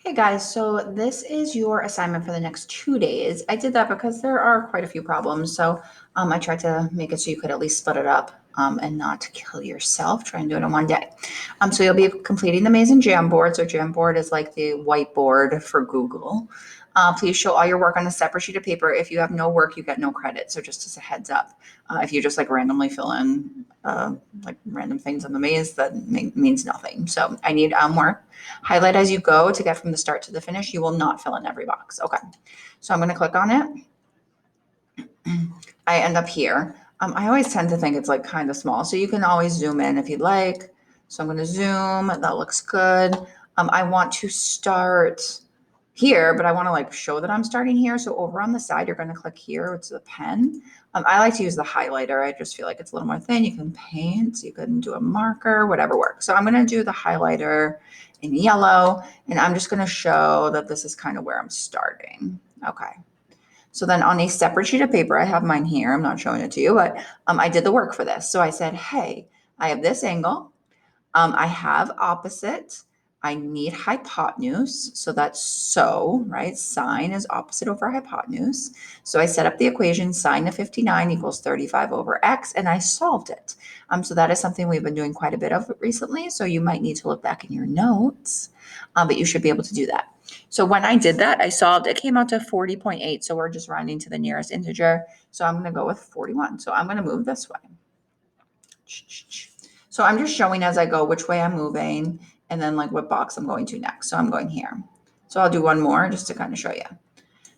Hey guys, so this is your assignment for the next 2 days. I did that because there are quite a few problems. So I tried to make it so you could at least split it up and not kill yourself. Try and do it in one day. So you'll be completing the maze in Jamboard. So Jamboard is like the whiteboard for Google. Please show all your work on a separate sheet of paper. If you have no work, you get no credit. So just as a heads up, if you just like randomly fill in like random things in the maze, that means nothing. So I need work. Highlight as you go to get from the start to the finish. You will not fill in every box. Okay. So I'm going to click on it. I end up here. I always tend to think it's like kind of small. So you can always zoom in if you'd like. So I'm going to zoom. That looks good. I want to start here, but I want to like show that I'm starting here. So over on the side, you're going to click here. It's the pen. I like to use the highlighter. I just feel like it's a little more thin. You can paint, you can do a marker, whatever works. So I'm going to do the highlighter in yellow, and I'm just going to show that this is kind of where I'm starting. Okay. So then on a separate sheet of paper, I have mine here. I'm not showing it to you, but I did the work for this. So I said, hey, I have this angle. I have opposite. I need hypotenuse. So that's so, right? Sine is opposite over hypotenuse. So I set up the equation sine of 59 equals 35 over x, and I solved it. So that is something we've been doing quite a bit of recently. So you might need to look back in your notes, but you should be able to do that. So when I did that, I solved, it came out to 40.8. So we're just rounding to the nearest integer. So I'm going to go with 41. So I'm going to move this way. So I'm just showing as I go which way I'm moving and then like what box I'm going to next. So I'm going here. So I'll do one more just to kind of show you.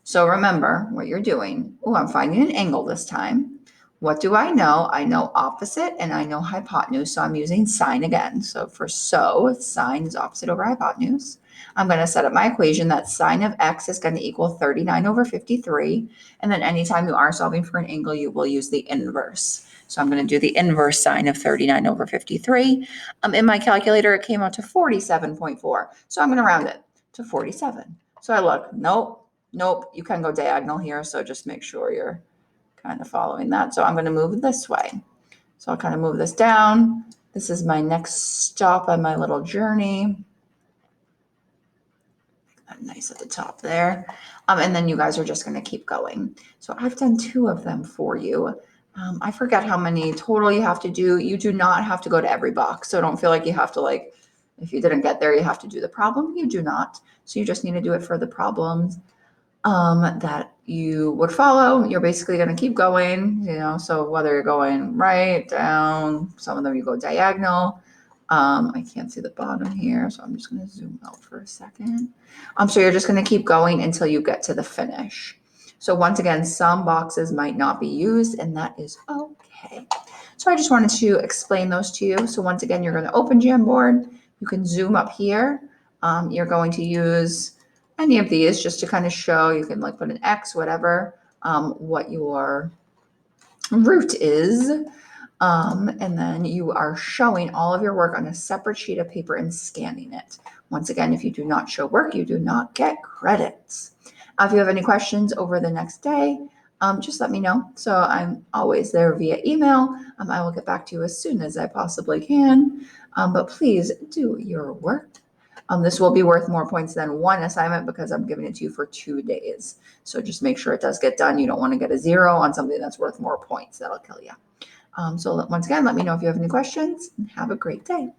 So remember what you're doing. Oh, I'm finding an angle this time. What do I know? I know opposite and I know hypotenuse. So I'm using sine again. So for sine is opposite over hypotenuse. I'm going to set up my equation that sine of x is going to equal 39 over 53. And then anytime you are solving for an angle, you will use the inverse. So I'm going to do the inverse sine of 39 over 53. In my calculator, it came out to 47.4. So I'm going to round it to 47. So I look, nope, you can go diagonal here. So just make sure you're kind of following that. So I'm going to move this way. So I'll kind of move this down. This is my next stop on my little journey. Nice at the top there. And then you guys are just going to keep going. So I've done 2 of them for you. I forget how many total you have to do. You do not have to go to every box. So don't feel like you have to like, if you didn't get there, you have to do the problem. You do not. So you just need to do it for the problems that you would follow. You're basically going to keep going, so whether you're going right, down, some of them you go diagonal. I can't see the bottom here, so I'm just going to zoom out for a second. So you're just going to keep going until you get to the finish. So once again, some boxes might not be used, and that is okay. So I just wanted to explain those to you. So once again, you're going to open Jamboard. You can zoom up here. You're going to use any of these just to kind of show. You can like put an X, whatever, what your root is. And then you are showing all of your work on a separate sheet of paper and scanning it. Once again, if you do not show work, you do not get credits. If you have any questions over the next day, just let me know. So I'm always there via email. I will get back to you as soon as I possibly can. But please do your work. This will be worth more points than one assignment because I'm giving it to you for 2 days. So just make sure it does get done. You don't want to get a 0 on something that's worth more points. That'll kill you. So once again, let me know if you have any questions and have a great day.